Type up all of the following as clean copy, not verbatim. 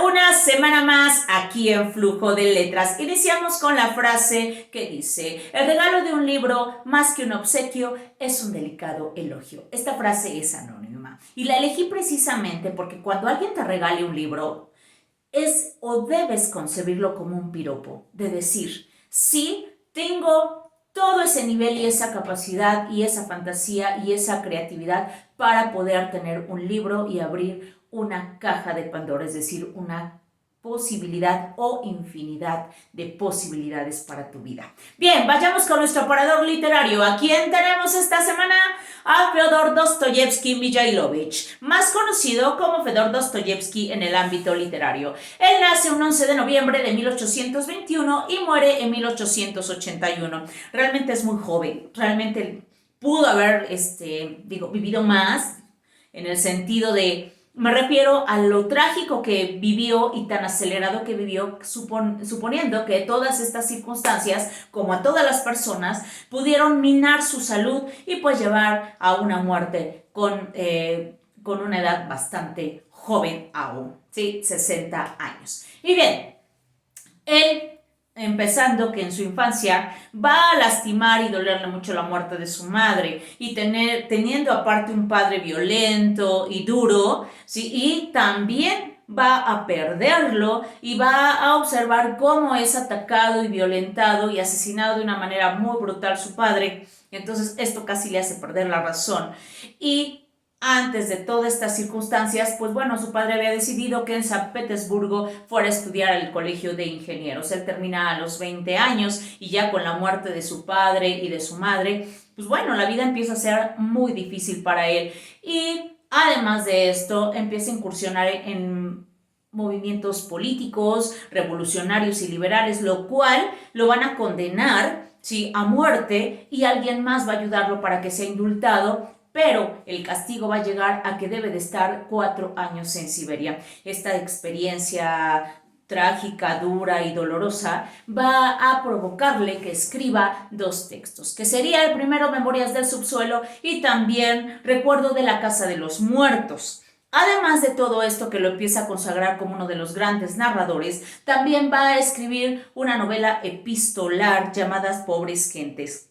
Una semana más aquí en Flujo de Letras. Iniciamos con la frase que dice: el regalo de un libro, más que un obsequio, es un delicado elogio. Esta frase es anónima y la elegí precisamente porque cuando alguien te regale un libro, es o debes concebirlo como un piropo, de decir, sí, tengo todo ese nivel y esa capacidad y esa fantasía y esa creatividad para poder tener un libro y abrir una caja de Pandora, es decir, una posibilidad o infinidad de posibilidades para tu vida. Bien, vayamos con nuestro aparador literario. ¿A quién tenemos esta semana? A Fyodor Dostoyevsky Mikhailovich, más conocido como Fedor Dostoyevsky en el ámbito literario. Él nace un 11 de noviembre de 1821 y muere en 1881. Realmente es muy joven, realmente pudo haber vivido más, en el sentido de, me refiero a lo trágico que vivió y tan acelerado que vivió, suponiendo que todas estas circunstancias, como a todas las personas, pudieron minar su salud y pues llevar a una muerte con una edad bastante joven aún, ¿sí? 60 años. Y bien, él, empezando que en su infancia va a lastimar y dolerle mucho la muerte de su madre y teniendo aparte un padre violento y duro, ¿sí? Y también va a perderlo y va a observar cómo es atacado y violentado y asesinado de una manera muy brutal su padre. Entonces esto casi le hace perder la razón. Y antes de todas estas circunstancias, pues bueno, su padre había decidido que en San Petersburgo fuera a estudiar al colegio de ingenieros. Él termina a los 20 años y ya con la muerte de su padre y de su madre, pues bueno, la vida empieza a ser muy difícil para él. Y además de esto, empieza a incursionar en movimientos políticos, revolucionarios y liberales, lo cual lo van a condenar, ¿sí?, a muerte, y alguien más va a ayudarlo para que sea indultado, pero el castigo va a llegar a que debe de estar 4 años en Siberia. Esta experiencia trágica, dura y dolorosa va a provocarle que escriba 2 textos, que sería el primero, Memorias del subsuelo, y también Recuerdo de la casa de los muertos. Además de todo esto que lo empieza a consagrar como uno de los grandes narradores, también va a escribir una novela epistolar llamada Pobres Gentes,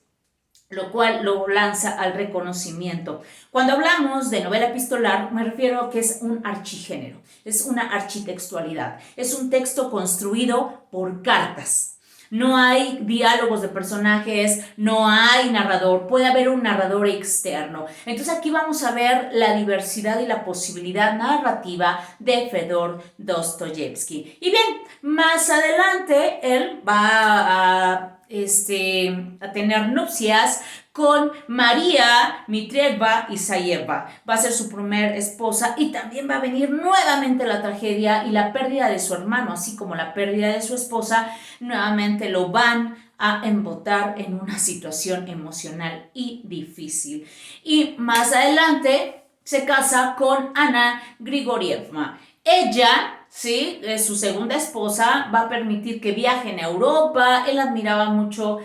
lo cual lo lanza al reconocimiento. Cuando hablamos de novela epistolar, me refiero a que es un archigénero, es una architextualidad, es un texto construido por cartas. No hay diálogos de personajes, no hay narrador, puede haber un narrador externo. Entonces aquí vamos a ver la diversidad y la posibilidad narrativa de Fedor Dostoyevsky. Y bien, más adelante él va a tener nupcias con María Mitrieva Isayeva. Va a ser su primer esposa y también va a venir nuevamente la tragedia y la pérdida de su hermano, así como la pérdida de su esposa. Nuevamente lo van a embotar en una situación emocional y difícil. Y más adelante se casa con Ana Grigorievna. Ella, sí, su segunda esposa, va a permitir que viajen a Europa. Él admiraba mucho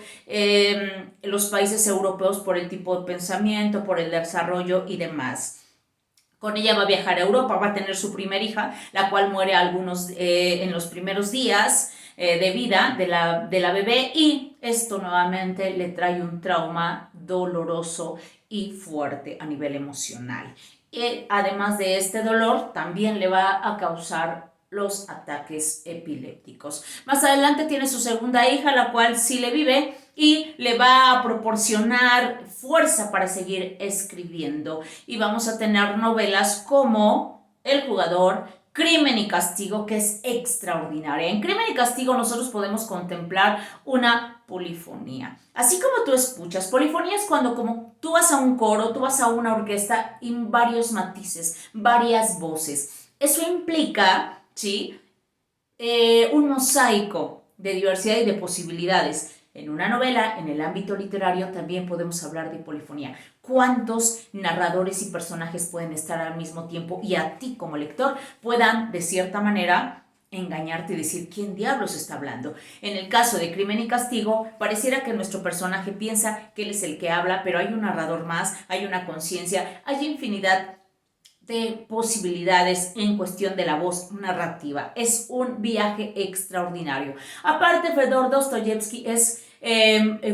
los países europeos por el tipo de pensamiento, por el desarrollo y demás. Con ella va a viajar a Europa, va a tener su primera hija, la cual muere en los primeros días de vida de la bebé, y esto nuevamente le trae un trauma doloroso y fuerte a nivel emocional. Y además de este dolor, también le va a causar los ataques epilépticos. Más adelante tiene su segunda hija, la cual sí le vive y le va a proporcionar fuerza para seguir escribiendo. Y vamos a tener novelas como El jugador, Crimen y Castigo, que es extraordinaria. En Crimen y Castigo nosotros podemos contemplar una polifonía. Así como tú escuchas, polifonía es cuando como tú vas a un coro, tú vas a una orquesta y varios matices, varias voces. Eso implica, ¿sí?, un mosaico de diversidad y de posibilidades. En una novela, en el ámbito literario, también podemos hablar de polifonía. ¿Cuántos narradores y personajes pueden estar al mismo tiempo y a ti como lector puedan, de cierta manera, engañarte y decir quién diablos está hablando? En el caso de Crimen y Castigo, pareciera que nuestro personaje piensa que él es el que habla, pero hay un narrador más, hay una conciencia, hay infinidad posibilidades en cuestión de la voz narrativa. Es un viaje extraordinario. Aparte, Fedor Dostoyevsky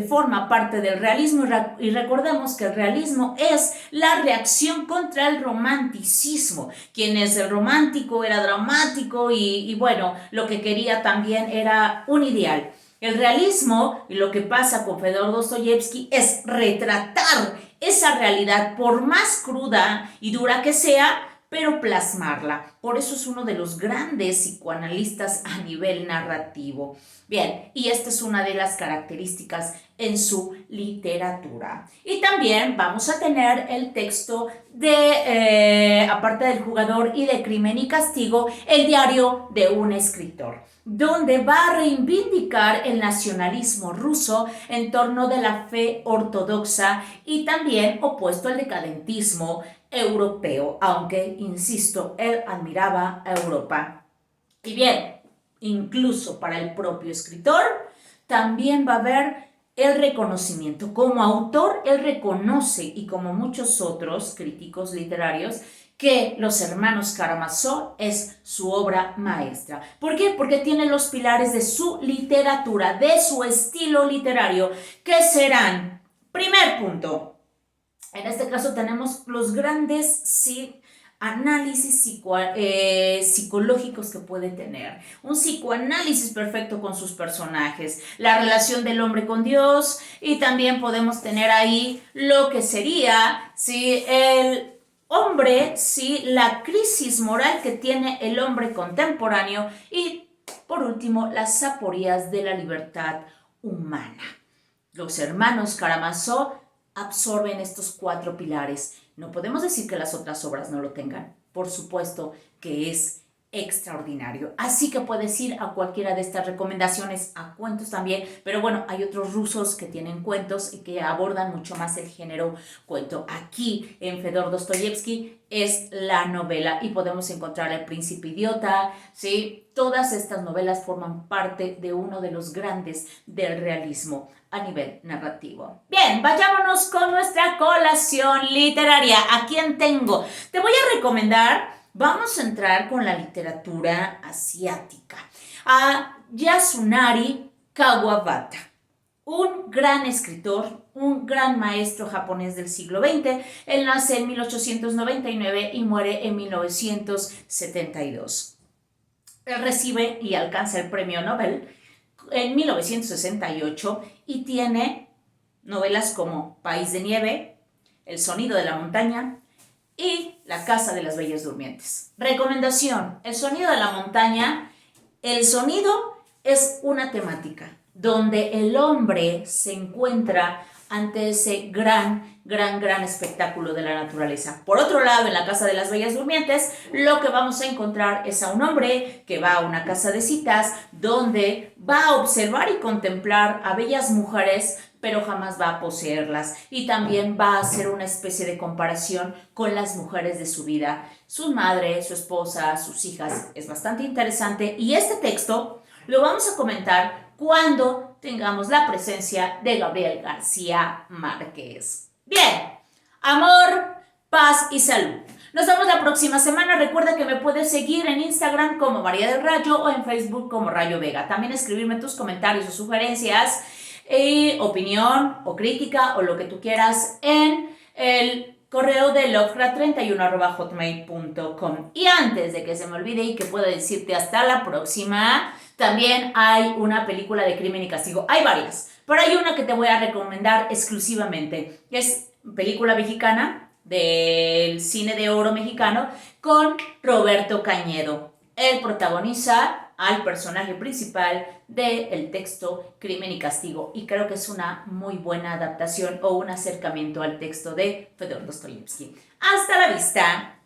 forma parte del realismo y recordemos que el realismo es la reacción contra el romanticismo. Quien es el romántico era dramático y bueno, lo que quería también era un ideal. El realismo, y lo que pasa con Fedor Dostoyevsky, es retratar esa realidad, por más cruda y dura que sea, pero plasmarla. Por eso es uno de los grandes psicoanalistas a nivel narrativo. Bien, y esta es una de las características en su literatura. Y también vamos a tener el texto de, aparte del jugador y de Crimen y Castigo, el diario de un escritor, donde va a reivindicar el nacionalismo ruso en torno de la fe ortodoxa y también opuesto al decadentismo europeo, aunque, insisto, él admiraba a Europa. Y bien, incluso para el propio escritor, también va a haber el reconocimiento. Como autor, él reconoce, y como muchos otros críticos literarios, que Los Hermanos Karamazov es su obra maestra. ¿Por qué? Porque tiene los pilares de su literatura, de su estilo literario, que serán, primer punto, en este caso tenemos los grandes análisis psicológicos que puede tener, un psicoanálisis perfecto con sus personajes, la relación del hombre con Dios, y también podemos tener ahí lo que sería el hombre, la crisis moral que tiene el hombre contemporáneo, y por último las aporías de la libertad humana. Los hermanos Karamazov absorben estos 4 pilares. No podemos decir que las otras obras no lo tengan. Por supuesto que es extraordinario. Así que puedes ir a cualquiera de estas recomendaciones, a cuentos también, pero bueno, hay otros rusos que tienen cuentos y que abordan mucho más el género cuento. Aquí en Fedor Dostoyevsky es la novela y podemos encontrar El Príncipe Idiota, ¿sí? Todas estas novelas forman parte de uno de los grandes del realismo a nivel narrativo. Bien, vayámonos con nuestra colación literaria. ¿A quién tengo? Te voy a recomendar, vamos a entrar con la literatura asiática, a Yasunari Kawabata, un gran escritor, un gran maestro japonés del siglo XX. Él nace en 1899 y muere en 1972. Él recibe y alcanza el premio Nobel en 1968 y tiene novelas como País de Nieve, El Sonido de la Montaña y La Casa de las Bellas Durmientes. Recomendación: El Sonido de la Montaña. El sonido es una temática donde el hombre se encuentra ante ese gran espectáculo de la naturaleza. Por otro lado, en La Casa de las Bellas Durmientes, lo que vamos a encontrar es a un hombre que va a una casa de citas donde va a observar y contemplar a bellas mujeres, pero jamás va a poseerlas, y también va a hacer una especie de comparación con las mujeres de su vida, su madre, su esposa, sus hijas. Es bastante interesante y este texto lo vamos a comentar cuando tengamos la presencia de Gabriel García Márquez. Bien, amor, paz y salud. Nos vemos la próxima semana. Recuerda que me puedes seguir en Instagram como María del Rayo o en Facebook como Rayo Vega. También escribirme tus comentarios o sugerencias, opinión o crítica o lo que tú quieras en el correo de lovecraft31@hotmail.com. Y antes de que se me olvide y que pueda decirte hasta la próxima, también hay una película de Crimen y Castigo. Hay varias, pero hay una que te voy a recomendar exclusivamente. Es película mexicana del cine de oro mexicano con Roberto Cañedo. Él protagoniza al personaje principal del texto Crimen y Castigo, y creo que es una muy buena adaptación o un acercamiento al texto de Fedor Dostoyevsky. Hasta la vista.